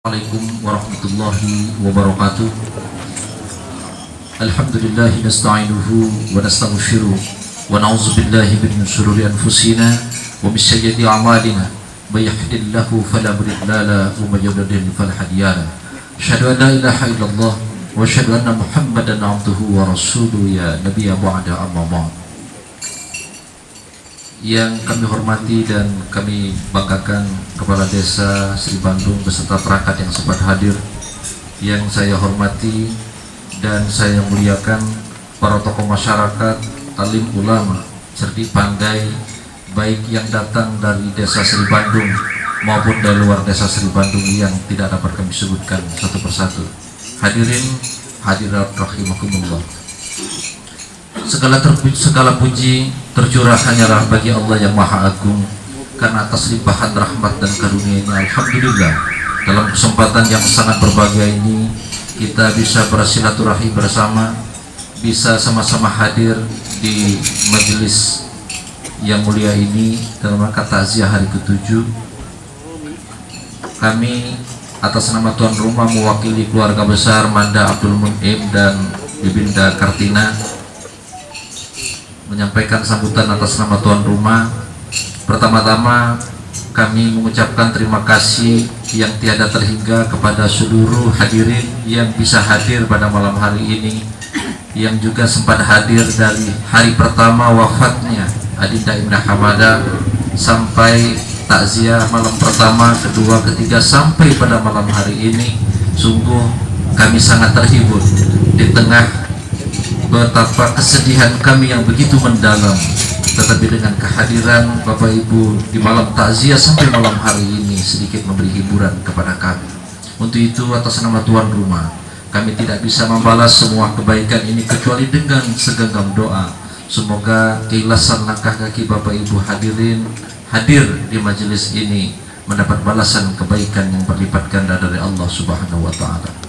Assalamualaikum warahmatullahi wabarakatuh. Alhamdulillahi nasta'inuhu wa nastaghfiruh wa na'udzu billahi min shururi anfusina wa min sayyiati a'malina may yahdihillahu fala mudilla lahu wa may yudlil fala hadiya lahu. Asyhadu an la ilaha illallah wa asyhadu anna Muhammadan 'abduhu wa rasuluhu ya nabiyya ba'da amma ba'd. Yang kami hormati dan kami banggakan Kepala Desa Sri Bandung beserta perangkat yang sempat hadir, yang saya hormati dan saya muliakan para tokoh masyarakat, alim ulama, cerdik pandai, baik yang datang dari Desa Sri Bandung maupun dari luar Desa Sri Bandung yang tidak dapat kami sebutkan satu persatu. Hadirin hadirat rahimakumullah. Segala puji tercurah hanyalah bagi Allah yang Maha Agung, karena atas limpahan rahmat dan karunia-Nya alhamdulillah dalam kesempatan yang sangat berbahagia ini kita bisa bersilaturahmi bersama, bisa sama-sama hadir di majelis yang mulia ini dalam rangka takziah hari ke-7. Kami atas nama tuan rumah mewakili keluarga besar Manda Abdul Mun'im dan Bibinda Kartina menyampaikan sambutan atas nama tuan rumah. Pertama-tama kami mengucapkan terima kasih yang tiada terhingga kepada seluruh hadirin yang bisa hadir pada malam hari ini, yang juga sempat hadir dari hari pertama wafatnya Adinda Indah Hamada sampai takziah malam pertama, kedua, ketiga sampai pada malam hari ini. Sungguh kami sangat terhibur di tengah betapa kesedihan kami yang begitu mendalam, tetapi dengan kehadiran Bapak Ibu di malam takziah sampai malam hari ini sedikit memberi hiburan kepada kami. Untuk itu atas nama tuan rumah kami tidak bisa membalas semua kebaikan ini kecuali dengan segenggam doa. Semoga keikhlasan langkah kaki Bapak Ibu hadirin hadir di majelis ini mendapat balasan kebaikan yang berlipat ganda dari Allah Subhanahu wa taala.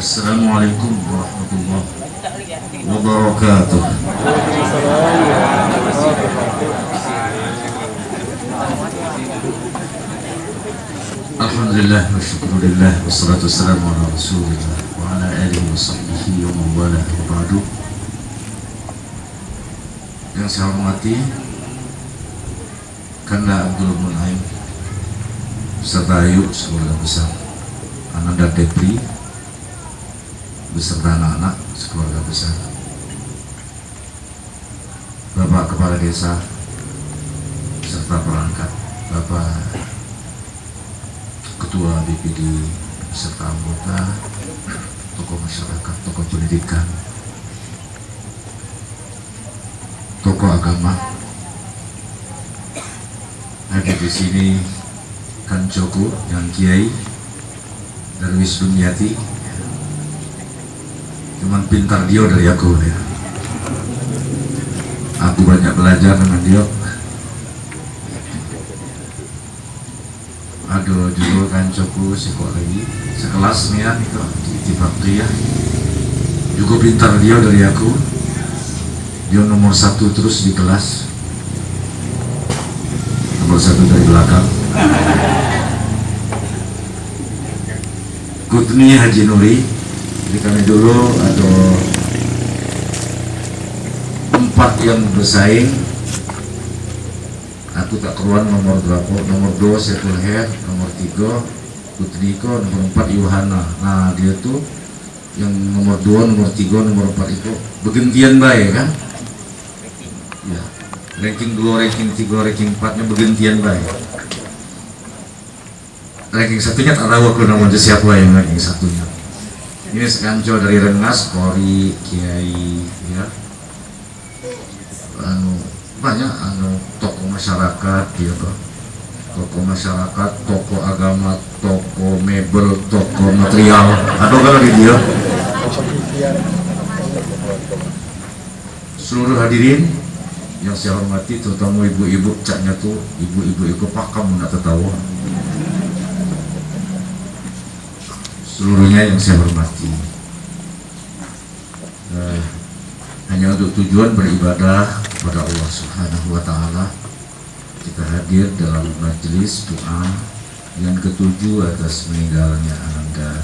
Assalamualaikum warahmatullahi wabarakatuh. Alhamdulillah wa syukurillah wassalatu wassalamu ala rasulillah wa ala alihi wa sahbihi wa mawala wa ba'du. Yang saya hormati Kanda Abdul Mun'im beserta Ayu sekeluarga besar, Ananda Depri beserta anak-anak sekeluarga besar, Bapak Kepala Desa beserta perangkat, Bapak Ketua BPD beserta anggota, tokoh masyarakat, tokoh pendidikan, tokoh agama. Hadir di sini Kancoku yang Kiai Darwis Dumiati, cuman pintar dia dari aku ya. Aku banyak belajar dengan dia. Aduh juga Kancoku lagi sekelas nih ya, itu di Bakti ya. Juga pintar dia dari aku. Dia nomor 1 terus di kelas. Nomor 1 dari belakang. Kutni Haji Nuri. Jadi kami dulu ada 4 yang bersaing. Aku tak keruan nomor berapa? Nomor 2 Sekul Her, nomor 3 Kutniko, nomor 4 Yohana. Nah dia tuh yang nomor 2, nomor 3, nomor 4 itu bergantian baik kan? Ya, ranking 2, ranking 3, ranking 4 nya bergantian baik. Ranking 1-nya tak tahu aku namanya siapa yang ranking 1-nya. Ini sekanco dari Rengas, Kori, Kiai, ya, banyak tokoh masyarakat, gitu. toko masyarakat, toko agama, toko mebel, toko material. Atau kalau di dia seluruh hadirin yang saya hormati, terutama ibu-ibu, caknya tuh ibu-ibu itu pakam nak tertawa. Seluruhnya yang saya hormati, hanya untuk tujuan beribadah kepada Allah Subhanahu wa Ta'ala, kita hadir dalam majelis doa yang ketujuh atas meninggalnya Ananda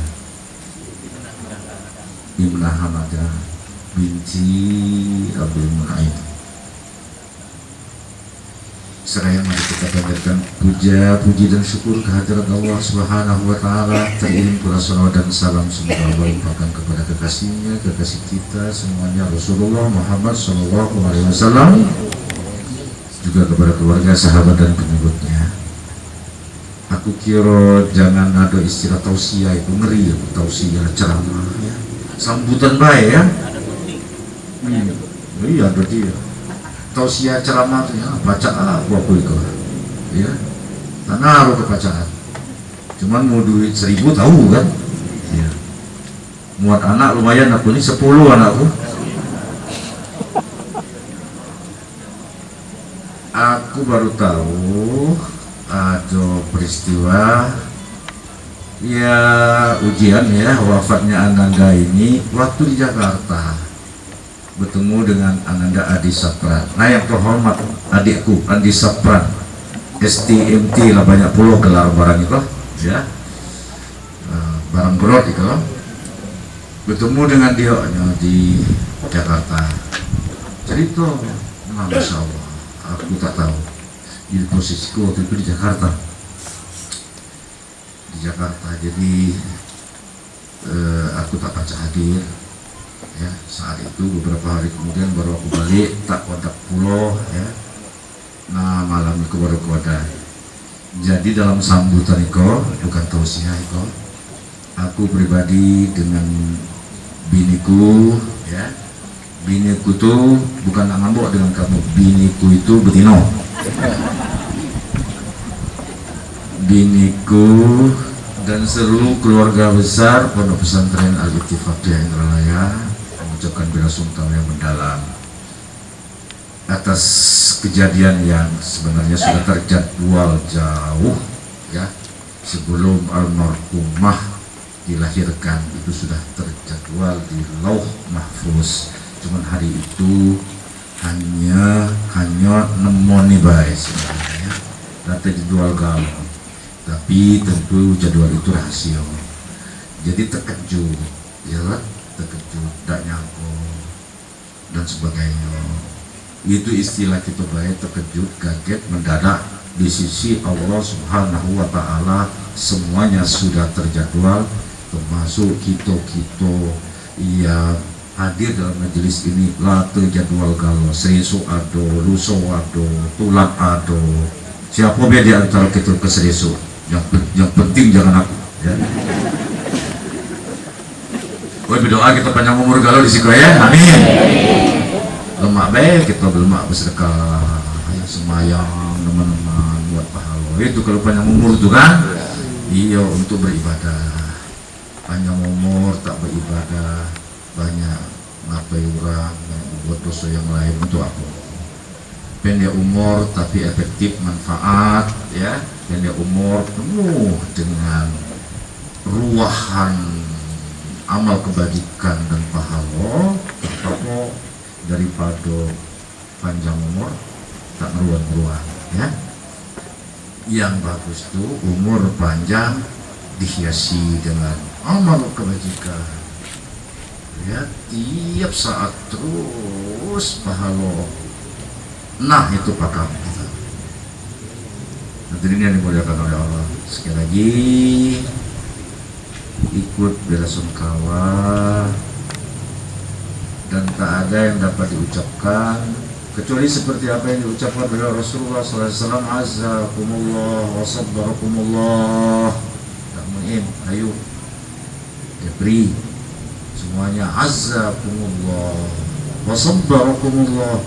Ibnu Hamadah binti Abdul Munaim. Seraya mari kita panjatkan puja, puji dan syukur kehadirat Allah Subhanahu wa Ta'ala, teriring pula salawat dan salam semoga Allah limpahkan kepada kekasihnya, kekasih kita semuanya, Rasulullah Muhammad Sallallahu Alaihi Wasallam, juga kepada keluarga, sahabat dan pengikutnya. Aku kira jangan ada istilah tausiah, itu ngeri ya, tausiah ceramah ya, sambutan baik ya. Iya berarti ya. Tausiah ceramah ya, baca apa itu ya, tak ngaruh ke bacaan, cuman mau duit 1000 tahu kan ya. Muat anak lumayan, aku ini 10 anakku. Aku baru tahu ada peristiwa ya, ujian ya, wafatnya Ananda ini waktu di Jakarta, bertemu dengan Ananda Adi Sapran. Nah yang terhormat adikku Adi Sapran, STMT lah, banyak pulau gelar barang itu ya, barang berot itu. Bertemu dengan dia di Jakarta, cerita, Masya Allah, aku tak tahu di posisiku waktu itu di Jakarta. Jadi aku tak baca hadir ya, saat itu beberapa hari kemudian baru aku balik, tak kontak pulau ya. Nah malam itu baru koda. Jadi dalam sambutan itu, bukan tausiah itu, aku pribadi dengan biniku ya, biniku tuh bukan ngambok dengan kamu, biniku itu betino, biniku dan seluruh keluarga besar Pondok Pesantren Al-Ittifaq di Indralaya mengucapkan bela sungkawa yang mendalam atas kejadian yang sebenarnya sudah terjadwal jauh ya, sebelum almarhumah dilahirkan itu sudah terjadwal di Lauh Mahfuz, cuman hari itu hanya nemoni baik sebenarnya dan terjadwal galau, tapi tentu jadwal itu rahasia. Jadi terkejut ya, terkejut, tak nyangka dan sebagainya. Itu istilah kita baik, terkejut, kaget, mendadak. Di sisi Allah Subhanahu wa Ta'ala semuanya sudah terjadwal, termasuk kita yang hadir dalam majelis ini lah terjadwal galau. Sereso ado, luso ado, tulang ado. Siapa beda antara kita ke sereso? Yang penting jangan aku ya. Gue berdoa kita panjang umur galau di situ ya, amin. Lemak baik kita berlemak bersedekah ya, semayang teman-teman buat pahala itu kalau panjang umur itu kan. Iya, untuk beribadah. Panjang umur tak beribadah, banyak ngapai orang, buat dosa yang lain, untuk apa? Pendek umur tapi efektif manfaat ya, pendek umur penuh dengan ruahan amal kebajikan dan pahala, terutama daripada panjang umur tak meruang-ruang ya. Yang bagus tuh umur panjang dihiasi dengan amal kebajikan ya, tiap saat terus pahala. Nah itu pakam kita. Hadirin yang dimuliakan oleh Allah, sekali lagi ikut bela sungkawa dan tak ada yang dapat diucapkan kecuali seperti apa yang diucapkan oleh Rasulullah SAW. Azakumullah wa sabbarakumullah. Tak mu'in, ayo Jepri semuanya, azakumullah wa sabbarakumullah.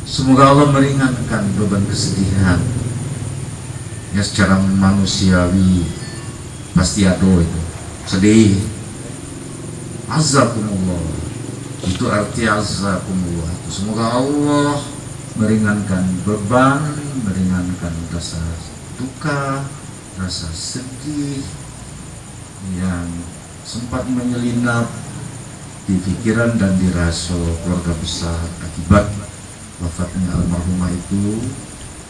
Semoga Allah meringankan beban kesedihan ya secara manusiawi pasti ada itu sedih. Azakumullah, itu arti azakumullah itu semoga Allah meringankan beban, meringankan rasa duka, rasa sedih yang sempat menyelinap di pikiran dan di rasa keluarga besar akibat wafatnya almarhumah itu.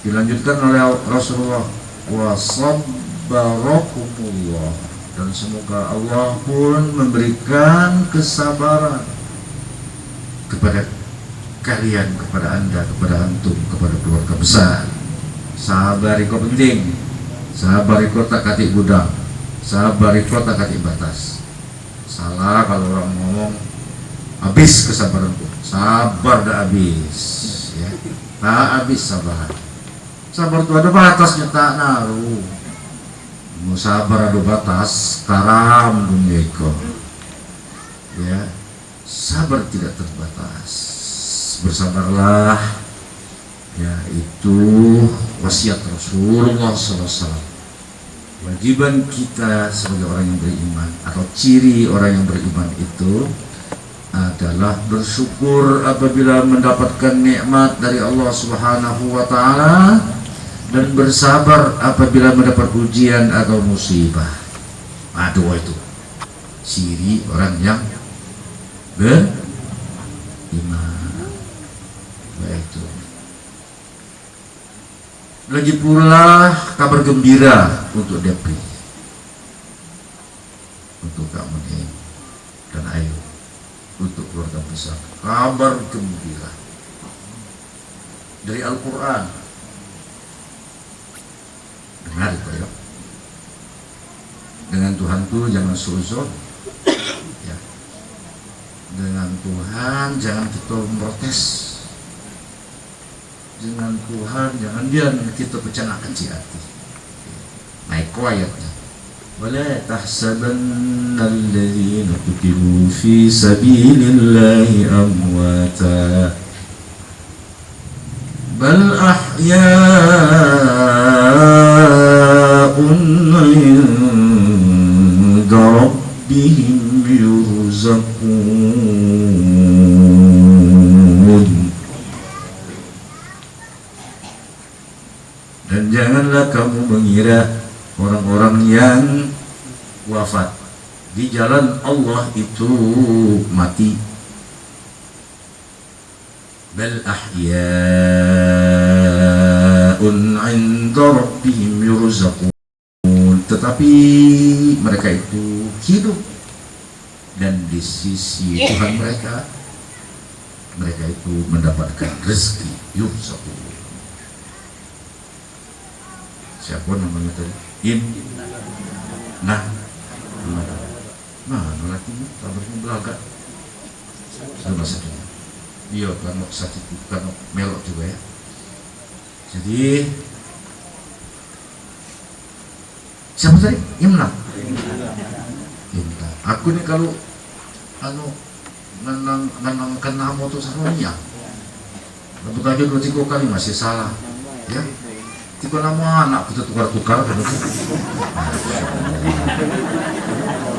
Dilanjutkan oleh Rasulullah, wasabbarakumullah, dan semoga Allah pun memberikan kesabaran kepada kalian, kepada anda, kepada antum, kepada keluarga besar. Sabar itu penting, sabar itu tak katik budak, sabar itu tak katik batas. Salah kalau orang ngomong habis kesabaranku, sabar dah habis ya. Tak habis sabar. Sabar itu ada batasnya, tak naruh. Mau sabar ada batas, karam dunia iko. Ya, sabar tidak terbatas. Bersabarlah. Ya, itu wasiat Rasulullah SAW. Wajiban kita sebagai orang yang beriman, atau ciri orang yang beriman itu adalah bersyukur apabila mendapatkan nikmat dari Allah Subhanahu wa Ta'ala, dan bersabar apabila mendapat ujian atau musibah. Aduh, itu ciri orang yang beriman. Itu lagi pula kabar gembira untuk Depri, untuk Kak Menin dan Ayu, untuk keluarga besar. Kabar gembira dari Al-Quran. Dengar itu ya. Dengan Tuhan tuh jangan suuzon ya. Dengan Tuhan jangan kita protes. Dengan Tuhan jangan biar kita pecah kecil hati. Naik ayatnya. Wala tahsabanna alladhina qutilu fi sabilillahi amwata bal ahya'un 'inda rabbihim yurzaqun. Dan janganlah kamu mengira orang-orang yang wafat di jalan Allah itu mati. Bal ahya'un 'inda rabbihim yurzaqun, tetapi mereka itu hidup dan di sisi Tuhan mereka itu mendapatkan rezeki. Yurzaqun. Siapa namanya tadi? Nah lagi kabarnya belaga sudah satu. Iya kan sakit kan melok juga ya. Jadi siapa tadi? Imna. Aku nih kalau nanang kena motor saronya. Lepas aja 2-3 kali masih salah. Ya. 3 nama anak kita tukar-tukar kan.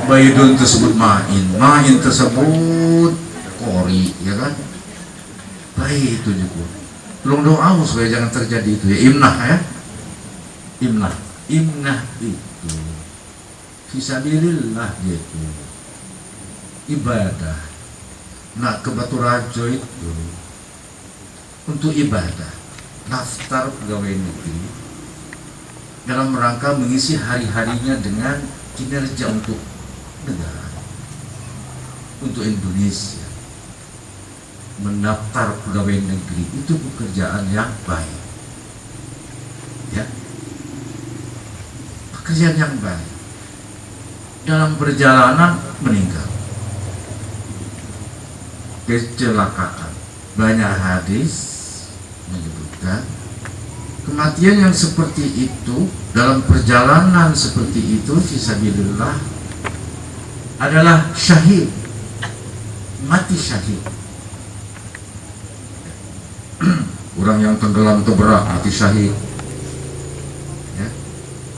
Baidun tersebut main tersebut kori, ya kan? Baik itu juga. Tolong doa supaya jangan terjadi itu ya. Imnah ya. Imnah itu fisabilillah gitu. Ibadah. Nah, ke Batu Rajo itu untuk ibadah. Daftar pegawai negeri dalam rangka mengisi hari-harinya dengan kinerja untuk negara, untuk Indonesia. Mendaftar pegawai negeri itu pekerjaan yang baik ya, pekerjaan yang baik. Dalam perjalanan meninggal, kecelakaan. Banyak hadis menyebutkan kematian yang seperti itu dalam perjalanan seperti itu fisabilillah adalah syahid, mati syahid. Orang yang tenggelam terberak mati syahid ya.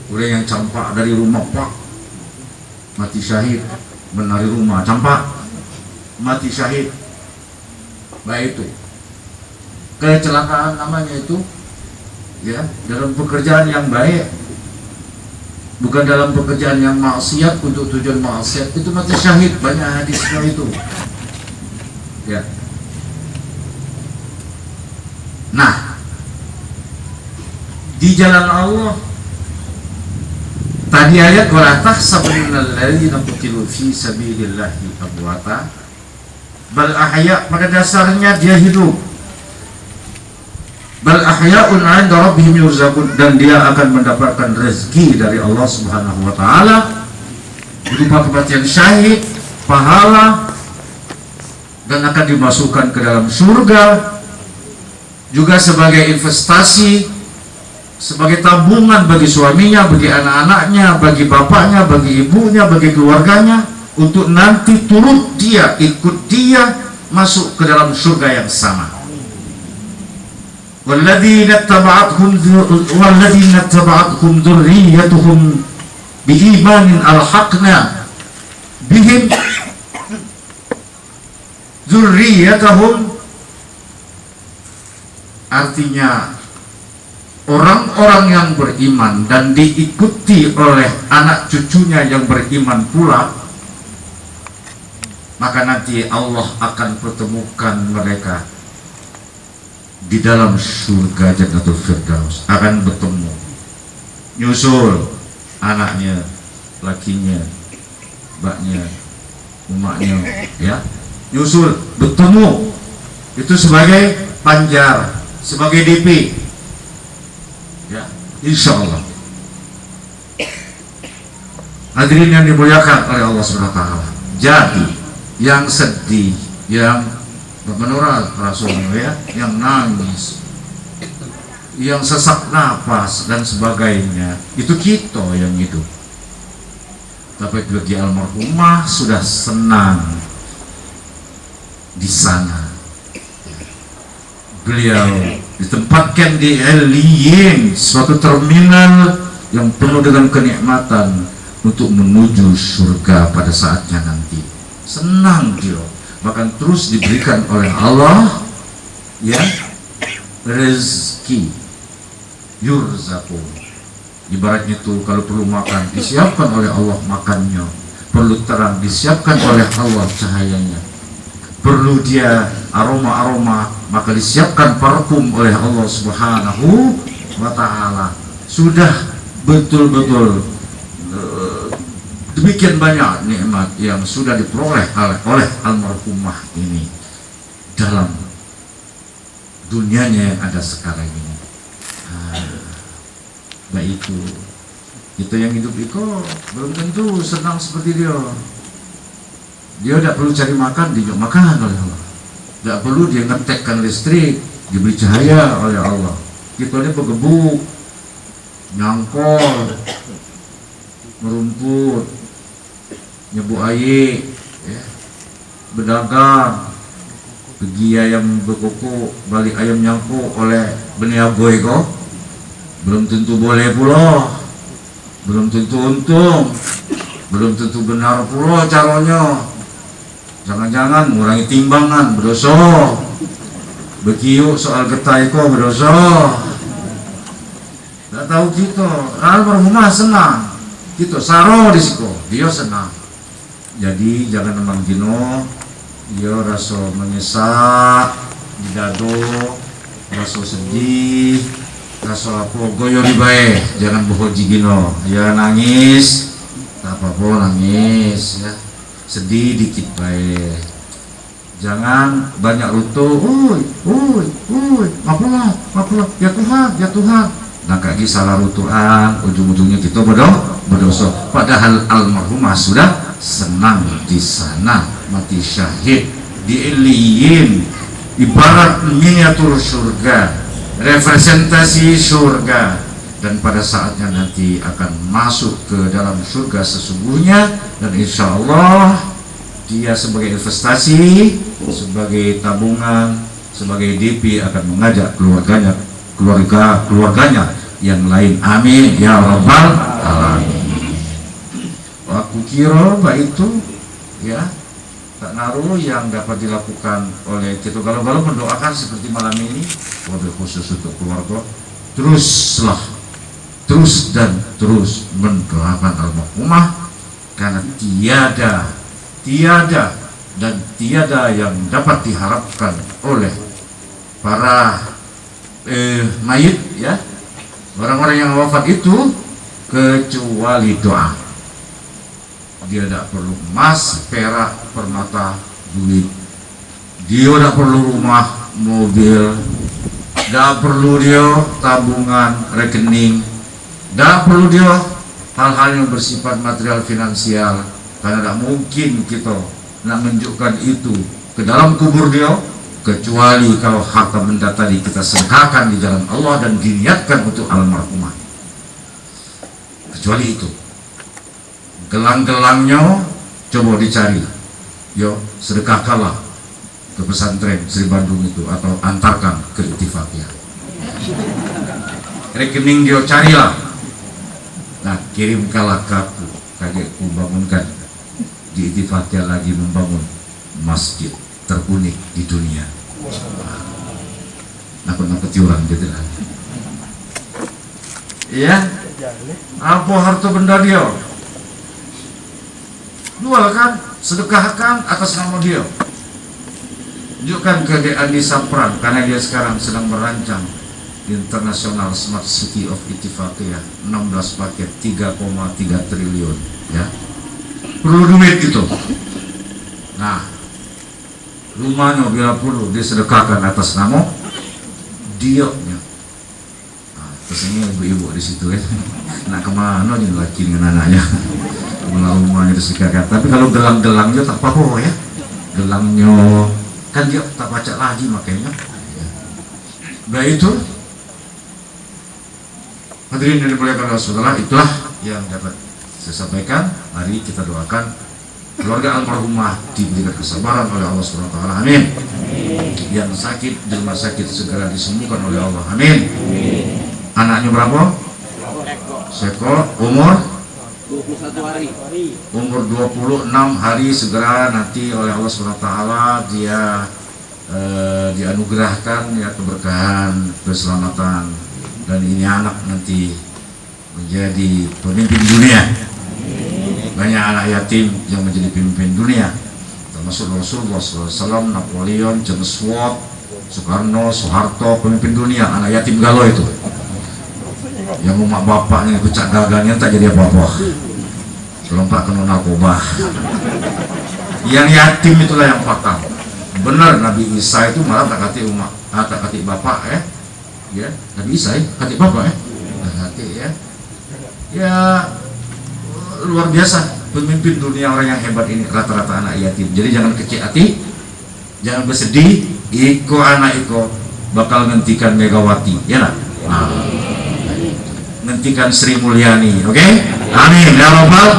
Udah yang campak dari rumah pak mati syahid, menari rumah campak mati syahid. Baik itu kecelakaan namanya itu, ya, dalam pekerjaan yang baik, bukan dalam pekerjaan yang maksiat untuk tujuan maksiat, itu mati syahid. Banyak hadisnya itu, ya. Nah, di jalan Allah tadi ayat wala tahsabanna alladziina qutilu fi sabilillahi amwata bal ahya, pada dasarnya dia hidup, bal ahya'un 'inda rabbihim yurzaqun, dan dia akan mendapatkan rezeki dari Allah Subhanahu wa taala berupa kematian syahid, pahala, dan akan dimasukkan ke dalam surga juga sebagai investasi, sebagai tabungan bagi suaminya, bagi anak-anaknya, bagi bapaknya, bagi ibunya, bagi keluarganya, untuk nanti turut dia, ikut dia masuk ke dalam surga yang sama. Walladzina taba'athum dzurriyyatuhum biimanin alhaqna bihim dzurriyyatahum, artinya orang-orang yang beriman dan diikuti oleh anak cucunya yang beriman pula, maka nanti Allah akan pertemukan mereka di dalam surga Jannatul Firdaus. Akan bertemu, nyusul anaknya, lakinya, mbaknya, umaknya, ya, nyusul, bertemu. Itu sebagai panjar, sebagai DP, ya, insya Allah. Hadirin yang dimuliakan oleh Allah Subhanahu wa taala. Jadi yang sedih, yang menurut Rasulullah, ya, yang nangis, yang sesak napas dan sebagainya, itu kita yang hidup. Tapi bagi almarhumah sudah senang di sana. Beliau ditempatkan di Eliyin, suatu terminal yang penuh dengan kenikmatan untuk menuju surga pada saatnya nanti. Senang dia, bahkan terus diberikan oleh Allah, ya, rezeki, yurzaqun. Ibaratnya itu kalau perlu makan, disiapkan oleh Allah makannya. Perlu terang, disiapkan oleh Allah cahayanya. Perlu dia aroma-aroma, maka disiapkan parfum oleh Allah Subhanahu wa taala. Sudah betul-betul demikian banyak nikmat yang sudah diperoleh oleh almarhumah ini dalam dunianya yang ada sekarang ini. Baik itu kita yang hidup itu belum tentu senang seperti dia. Dia tidak perlu cari makan, dia makan oleh Allah. Tidak perlu dia ngetekkan listrik, diberi cahaya oleh Allah. Kita ini bergebuk, nyangkol, merumput, nyebu air, ya, berdagang, pergi ayam berkokok, balik ayam nyangkuk oleh benih aboy kok. Belum tentu boleh pula, belum tentu untung, belum tentu benar pula caranya. Jangan-jangan mengurangi timbangan, berdosa. Bekiuk soal getai kok berdosa. Tidak tahu kita. Almarhumah senang, kita saro di siko, dia senang. Jadi jangan memang gino, dia rasa menyesak di dado, rasa sedih, rasa apa goyo di bae. Jangan bohoji gino, ya nangis, tak apa-apa nangis, ya. Sedih dikit baik, jangan banyak lutuh, mapulah, ya Tuhan, ya Tuhan. Nah kaki salah rutuhan, ujung-ujungnya kita berdosa. Padahal almarhumah sudah senang di sana, mati syahid di Eliyin, ibarat miniatur surga, representasi surga. Dan pada saatnya nanti akan masuk ke dalam surga sesungguhnya, dan insya Allah dia sebagai investasi, sebagai tabungan, sebagai DP akan mengajak keluarganya yang lain. Amin ya rabbal alamin. Aku kira itu ya tak naruh yang dapat dilakukan oleh kita kalau mendoakan seperti malam ini, wabil khusus untuk keluarga, terus mendoakan almarhumah, karena tiada yang dapat diharapkan oleh para mayit ya, orang-orang yang wafat itu, kecuali doa. Dia tidak perlu emas, perak, permata, duit. Dia tidak perlu rumah, mobil. Tidak perlu dia tabungan, rekening. Tidak perlu dia hal-hal yang bersifat material finansial. Karena tidak mungkin kita nak menunjukkan itu ke dalam kubur dia, kecuali kalau harta benda tadi kita sedekahkan di jalan Allah dan diniatkan untuk almarhumah. Kecuali itu. Gelang-gelangnya coba dicari, yo sedekahkanlah ke pesantren Sri Bandung itu, atau antarkan ke Ittifaqiyah. Rekening dia carilah, nah kirimkanlah ke aku, kakekku bangunkan di Ittifaqiyah lagi membangun masjid terunik di dunia. Nakut-nakut orang gitu lah. Iya, apa harta benda dia? Jualkan, sedekahkan atas nama dia. Tunjukkan ke De Andi Sapran, karena dia sekarang sedang merancang International Smart City of Ittifaqiyah, 16 paket 3,3 triliun ya. Perlu duit itu. Nah, rumahnya bila perlu disedekahkan atas nama dia. Nah, terus ini ibu-ibu di situ ya. Nah, kemana nih laki dengan anaknya? Rumahnya disedekahkan. Tapi kalau gelang-gelangnya tak apa-apa ya. Gelangnya kan dia tak baca lagi makanya. Nah itu hadirin yang dimuliakan oleh saudara, itulah yang dapat saya sampaikan. Mari kita doakan keluarga almarhumah diberikan kesabaran oleh Allah Subhanahu wa taala. Amin. Yang sakit di rumah sakit segera disembuhkan oleh Allah. Amin. Anaknya berapa? Seko. Umur 21 hari. Umur 26 hari segera nanti oleh Allah Subhanahu wa taala dia dianugerahkan ya keberkahan, keselamatan, dan ini anak nanti menjadi pemimpin dunia. Banyak anak yatim yang menjadi pemimpin dunia, termasuk Rasulullah SAW, Napoleon, James Watt, Soekarno, Soeharto, pemimpin dunia. Anak yatim galau itu, yang umat bapaknya pecah gagangnya tak jadi apa-apa, terlompat kena narkoba. Yang yatim itulah yang fatal. Benar, Nabi Isa itu malah tak kati umat, tak kati bapak ya. Nabi Isa kati bapak tak kati ya luar biasa. Pemimpin dunia orang yang hebat ini rata-rata anak yatim. Jadi jangan kecil hati, jangan bersedih. Iko anak iko bakal ngentikan Megawati ya nak? Ngentikan Sri Mulyani, oke? Amin ya rabbal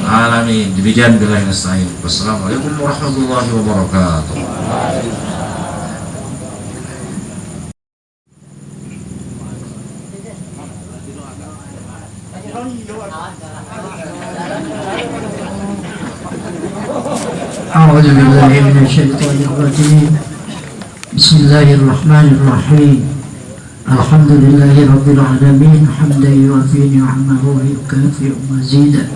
alamin. Demikian billahi nasta'in. Wassalamualaikum warahmatullahi wabarakatuh. أعوذ بالله من الشيطان الرجيم. بسم الله الرحمن الرحيم. الحمد لله رب العالمين حمدا يوافي نعمه ويكافئ مزيدا.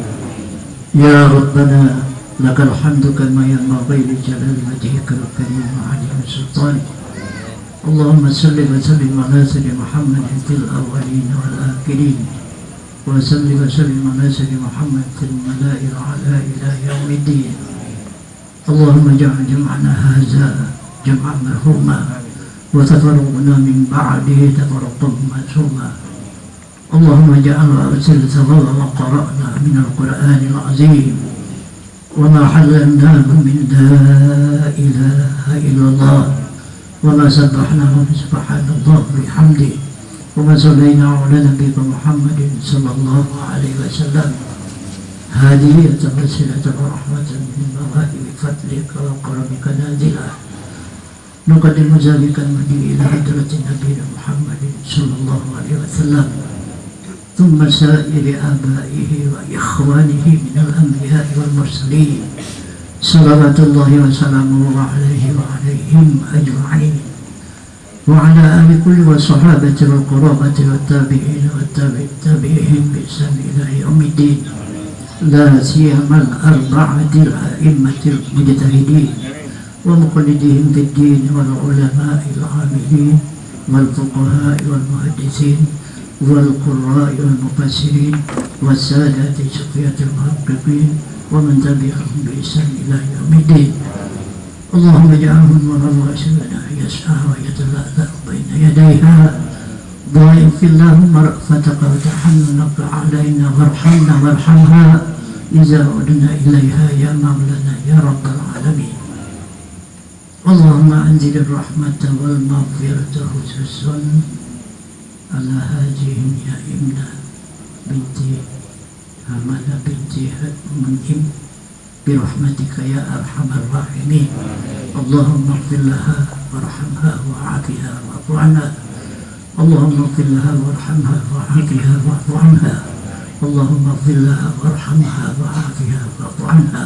يا ربنا لك الحمد كما ينبغي لجلال وجهك الكريم وعظيم سلطانك. اللهم صل وسلم على سيدنا محمد في الأولين والآخرين، وصل وسلم على سيدنا محمد في الملائكة الأعلى إلى يوم الدين. اللهم اجعل جمعنا هذا جمعا مرحوما، وتفرقنا من بعده تفرقا معصوما. اللهم اجعل أرسل ثواب ما قرأنا من القرآن العظيم وما حللناه من لا إله إلا الله، وما سبحناه سبحان الله بحمده، وما صلينا على نبينا محمد صلى الله عليه وسلم. هذه وسيلة ورحمة من مواهب فضلك وكرمك نازلة. نقدم ذلك المهدي إلى حضرة نبينا محمد صلى الله عليه وسلم ثم سائر آبائه وإخوانه من الأنبياء والمرسلين صلوات الله وسلامه عليه وعليهم أجمعين وعلى آل كل والصحابة والقرابة والتابعين والتابعين بإحسان إلى يوم الدين لا سيما الأربعة الأئمة المجتهدين ومقلدين في الدين والعلماء العاملين والفقهاء والمحدثين والقراء والمفسرين والسادة صفية المحققين ومن تبعهم بإحسان إلى يوم الدين. اللهم اجعلهم ورسولنا يسعى ويتلألأ بين يديها ضائف اللهم رأفتك وتحننك علينا وارحمنا وارحمها إذا عدنا إليها يا مولانا يا رب العالمين. اللهم أنزل الرحمة والمغفرة خصوصا على هذه يا إمنة بنت حملة بنت منهم برحمتك يا أرحم الراحمين. اللهم اغفر لها وارحمها وعافها واعف عنها. اللهم اغفر لها وارحمها وعافها واعف عنها. اللهم اغفر لها وارحمها وعافها واعف عنها.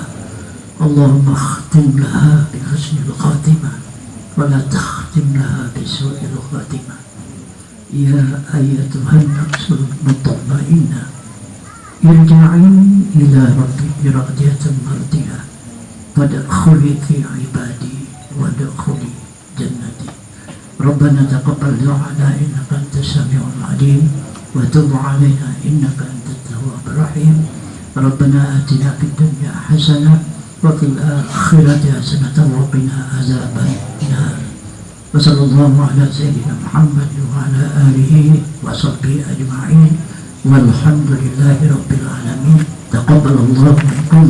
اللهم اختم لها بحسن الخاتمة ولا تختم لها بسوء الخاتمة. يا أيتها النفس المطمئنة ارجعي إلى ربك راضية مرضية فادخلي في عبادي وادخلي جنتي. ربنا تقبل دعانا إنك أنت السميع العليم وتب علينا إنك أنت التواب الرحيم. ربنا آتنا في الدنيا حسنة وفي الآخرة حسنة وقنا عذاب النار. وصلى الله على سيدنا محمد وعلى آله وصحبه أجمعين والحمد لله رب العالمين. تقبل الله منكم.